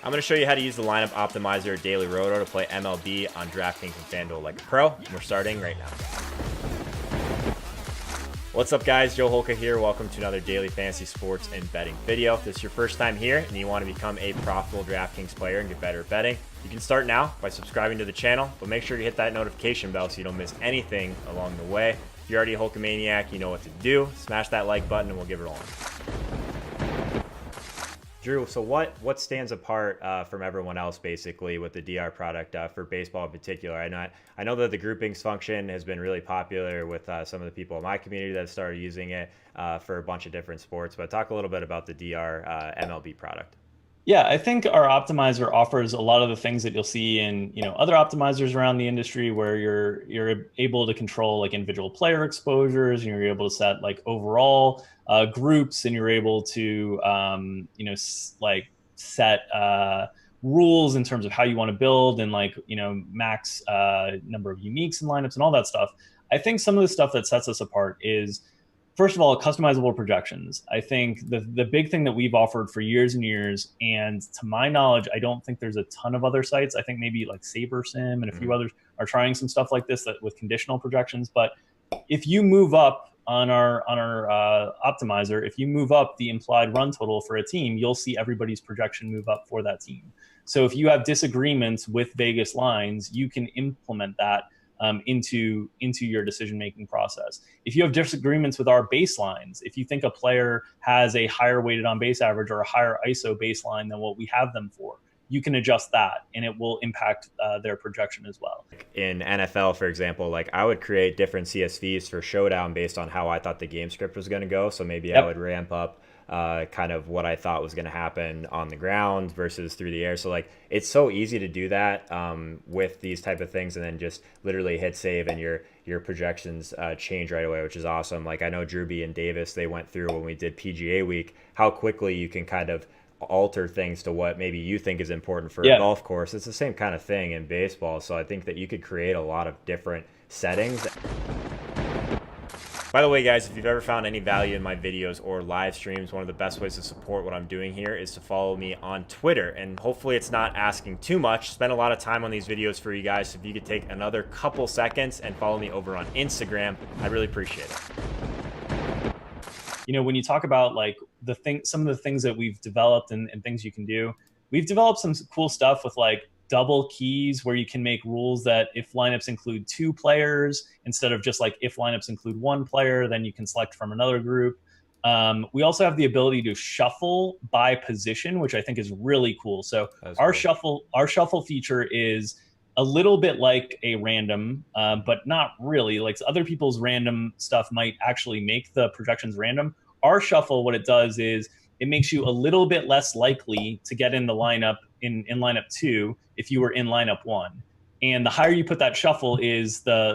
I'm going to show you how to use the lineup optimizer DAILYROTO to play MLB on DraftKings and FanDuel like a pro. We're starting right now. What's up, guys? Joe Holka here. Welcome to another daily fantasy sports and betting video. If this is your first time here and you want to become a profitable DraftKings player and get better at betting, you can start now by subscribing to the channel, but make sure to hit that notification bell so you don't miss anything along the way. If you're already a Holkamaniac, you know what to do. Smash that like button and we'll get rolling. Drew, so what stands apart from everyone else basically with the DR product for baseball in particular? I know that the groupings function has been really popular with some of the people in my community that started using it for a bunch of different sports, but talk a little bit about the DR MLB product. Yeah, I think our optimizer offers a lot of the things that you'll see in, other optimizers around the industry where you're able to control like individual player exposures, and you're able to set like overall groups, and you're able to set rules in terms of how you want to build and max number of uniques and lineups and all that stuff. I think some of the stuff that sets us apart is, first of all, customizable projections. I think the big thing that we've offered for years and years, and to my knowledge, I don't think there's a ton of other sites. I think maybe like SaberSim and a few others are trying some stuff like this with conditional projections. But if you move up on our optimizer, if you move up the implied run total for a team, you'll see everybody's projection move up for that team. So if you have disagreements with Vegas lines, you can implement that into your decision-making process. If you have disagreements with our baselines, if you think a player has a higher weighted on base average or a higher ISO baseline than what we have them for, you can adjust that and it will impact their projection as well. In NFL, for example, like I would create different CSVs for Showdown based on how I thought the game script was going to go. So maybe I would ramp up kind of what I thought was going to happen on the ground versus through the air. So like it's so easy to do that with these type of things, and then just literally hit save and your projections change right away, which is awesome. Like I know Drewby and Davis, they went through when we did PGA week, how quickly you can kind of alter things to what maybe you think is important for a golf course. It's the same kind of thing in baseball. So I think that you could create a lot of different settings. By the way, guys, if you've ever found any value in my videos or live streams, one of the best ways to support what I'm doing here is to follow me on Twitter. And hopefully it's not asking too much. Spend a lot of time on these videos for you guys. So if you could take another couple seconds and follow me over on Instagram, I'd really appreciate it. When you talk about like some of the things that we've developed and things you can do, we've developed some cool stuff with like double keys where you can make rules that if lineups include 2 players, instead of just like if lineups include 1 player, then you can select from another group. We also have the ability to shuffle by position, which I think is really cool. So our shuffle feature is a little bit like a random, but not really. Like other people's random stuff might actually make the projections random. Our shuffle, what it does is it makes you a little bit less likely to get in the lineup in lineup 2 if you were in lineup 1. And the higher you put that shuffle is the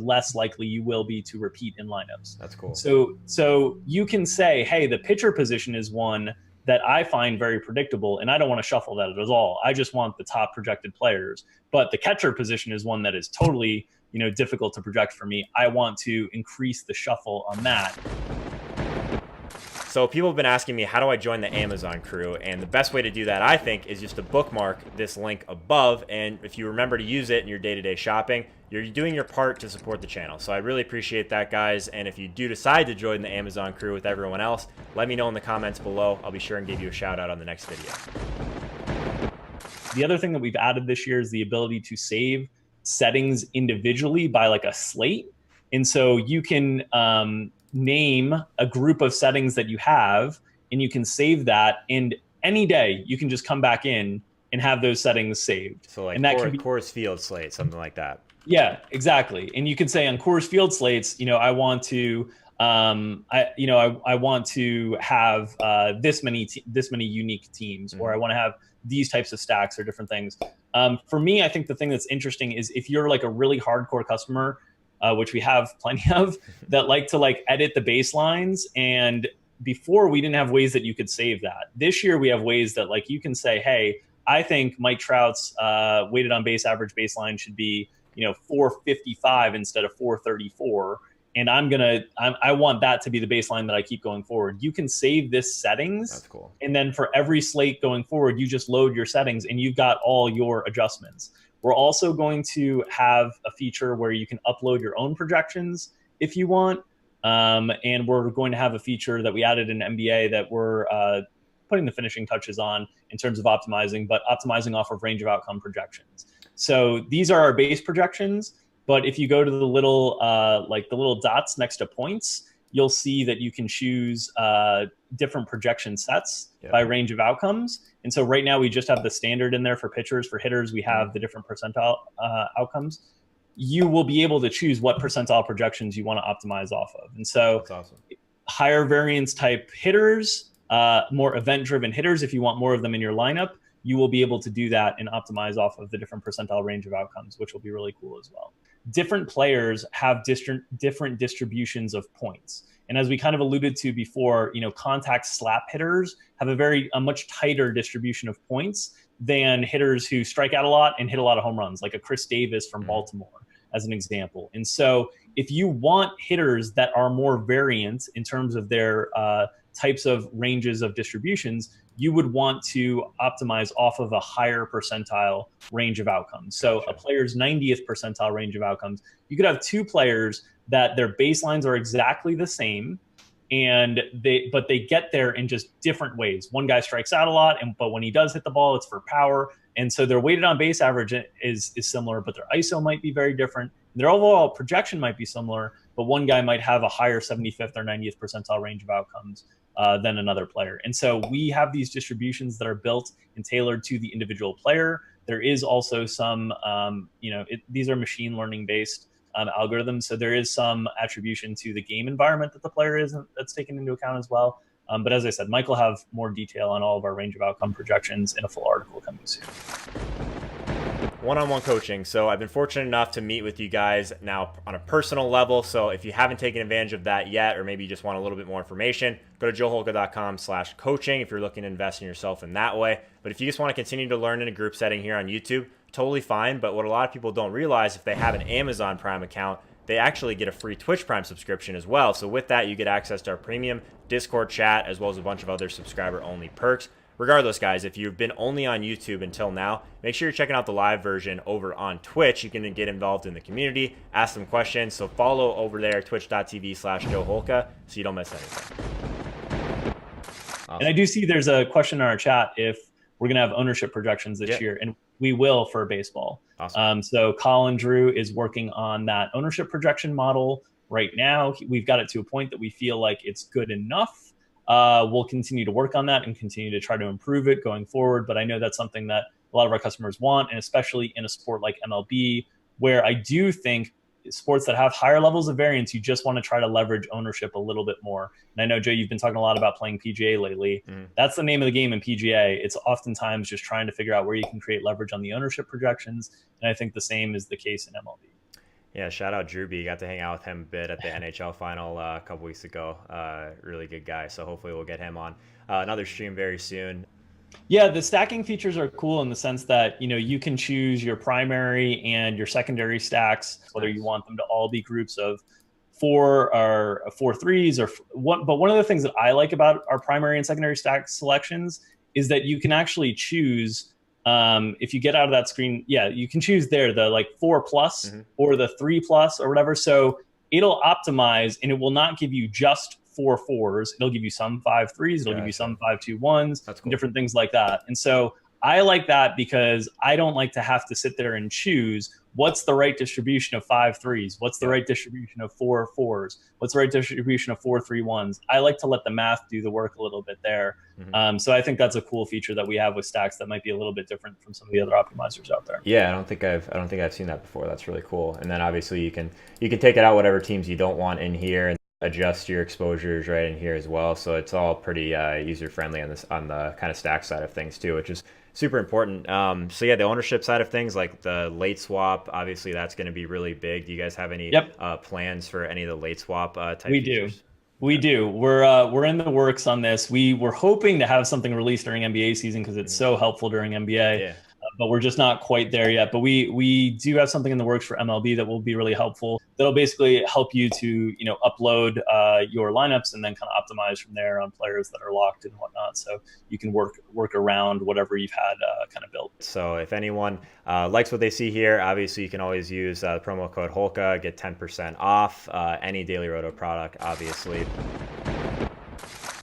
less likely you will be to repeat in lineups. That's cool. So you can say, hey, the pitcher position is one that I find very predictable, and I don't want to shuffle that at all. I just want the top projected players. But the catcher position is one that is totally, difficult to project for me. I want to increase the shuffle on that. So people have been asking me, how do I join the Amazon crew? And the best way to do that, I think, is just to bookmark this link above. And if you remember to use it in your day-to-day shopping, you're doing your part to support the channel. So I really appreciate that, guys. And if you do decide to join the Amazon crew with everyone else, let me know in the comments below. I'll be sure and give you a shout out on the next video. The other thing that we've added this year is the ability to save settings individually by like a slate. And so you can name a group of settings that you have, and you can save that, and any day you can just come back in and have those settings saved. So like and that Coors Field slate, something like that. Yeah, exactly. And you can say on Coors Field slates, I want to I want to have this many unique teams, or I want to have these types of stacks or different things. For me, I think the thing that's interesting is if you're like a really hardcore customer, which we have plenty of, that like to like edit the baselines. And before, we didn't have ways that you could save that. This year we have ways that like you can say, hey, I think Mike Trout's weighted on base average baseline should be 455 instead of 434. and I want that to be the baseline that I keep going forward. You can save this settings. That's cool. And then for every slate going forward, you just load your settings and you've got all your adjustments. We're also going to have a feature where you can upload your own projections if you want. And we're going to have a feature that we added in NBA that we're putting the finishing touches on in terms of optimizing, but optimizing off of range of outcome projections. So these are our base projections. But if you go to the little the little dots next to points, you'll see that you can choose different projection sets by range of outcomes. And so right now we just have the standard in there for pitchers. For hitters, we have the different percentile outcomes. You will be able to choose what percentile projections you want to optimize off of. And so that's awesome. Higher variance type hitters, more event-driven hitters, if you want more of them in your lineup, you will be able to do that and optimize off of the different percentile range of outcomes, which will be really cool as well. Different players have different distributions of points. And as we kind of alluded to before, contact slap hitters have a much tighter distribution of points than hitters who strike out a lot and hit a lot of home runs, like a Chris Davis from Baltimore, as an example. And so if you want hitters that are more variant in terms of their types of ranges of distributions, you would want to optimize off of a higher percentile range of outcomes. So a player's 90th percentile range of outcomes, you could have two players that their baselines are exactly the same, but they get there in just different ways. One guy strikes out a lot, but when he does hit the ball, it's for power. And so their weighted on base average is similar, but their ISO might be very different. Their overall projection might be similar, but one guy might have a higher 75th or 90th percentile range of outcomes than another player. And so we have these distributions that are built and tailored to the individual player. There is also some, these are machine learning based algorithms. So there is some attribution to the game environment that the player is that's taken into account as well. But as I said, Mike will have more detail on all of our range of outcome projections in a full article coming soon. One-on-one coaching. So I've been fortunate enough to meet with you guys now on a personal level. So if you haven't taken advantage of that yet, or maybe you just want a little bit more information, go to joeholka.com/coaching if you're looking to invest in yourself in that way. But if you just want to continue to learn in a group setting here on YouTube, totally fine. But what a lot of people don't realize, if they have an Amazon Prime account, they actually get a free Twitch Prime subscription as well. So with that, you get access to our premium Discord chat, as well as a bunch of other subscriber-only perks. Regardless, guys, if you've been only on YouTube until now, make sure you're checking out the live version over on Twitch. You can get involved in the community, ask some questions. So follow over there, twitch.tv/JoeHolka, so you don't miss anything. Awesome. And I do see there's a question in our chat if we're going to have ownership projections this year, and we will for baseball. Awesome. So Colin Drew is working on that ownership projection model right now. We've got it to a point that we feel like it's good enough. We'll continue to work on that and continue to try to improve it going forward. But I know that's something that a lot of our customers want, and especially in a sport like MLB, where I do think sports that have higher levels of variance, you just want to try to leverage ownership a little bit more. And I know, Joe, you've been talking a lot about playing PGA lately. That's the name of the game in PGA. It's oftentimes just trying to figure out where you can create leverage on the ownership projections. And I think the same is the case in MLB. Yeah, shout out Drew B. Got to hang out with him a bit at the NHL final a couple weeks ago. Really good guy. So hopefully we'll get him on another stream very soon. Yeah, the stacking features are cool in the sense that, you can choose your primary and your secondary stacks, whether you want them to all be groups of 4 or 4 threes or what. But one of the things that I like about our primary and secondary stack selections is that you can actually choose. If you get out of that screen, you can choose there the 4+ or the 3+ or whatever. So it'll optimize, and it will not give you just 4 4s. It'll give you some 5 3s. It'll give you some 5 2 1s. That's cool. Different things like that. And so I like that because I don't like to have to sit there and choose what's the right distribution of 5 3s, what's the right distribution of 4 4s, what's the right distribution of 4 3 1s. I like to let the math do the work a little bit there. So I think that's a cool feature that we have with stacks that might be a little bit different from some of the other optimizers out there. Yeah, I don't think I've seen that before. That's really cool. And then obviously you can take it out whatever teams you don't want in here, and adjust your exposures right in here as well. So it's all pretty user friendly on the kind of stack side of things too, which is super important. So yeah, the ownership side of things, like the late swap, obviously that's going to be really big. Do you guys have any plans for any of the late swap type features? We do. We're in the works on this. We were hoping to have something released during NBA season because it's so helpful during NBA. but we're just not quite there yet. But we do have something in the works for MLB that will be really helpful. That'll basically help you to upload your lineups and then kind of optimize from there on players that are locked and whatnot. So you can work around whatever you've had kind of built. So if anyone likes what they see here, obviously you can always use the promo code Holka, get 10% off any Daily Roto product, obviously.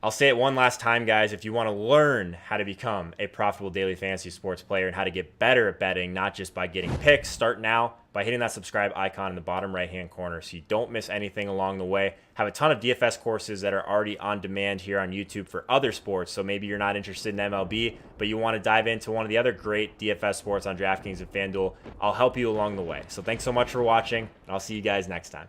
I'll say it one last time, guys. If you want to learn how to become a profitable daily fantasy sports player and how to get better at betting, not just by getting picks, start now by hitting that subscribe icon in the bottom right-hand corner so you don't miss anything along the way. Have a ton of DFS courses that are already on demand here on YouTube for other sports. So maybe you're not interested in MLB, but you want to dive into one of the other great DFS sports on DraftKings and FanDuel. I'll help you along the way. So thanks so much for watching, and I'll see you guys next time.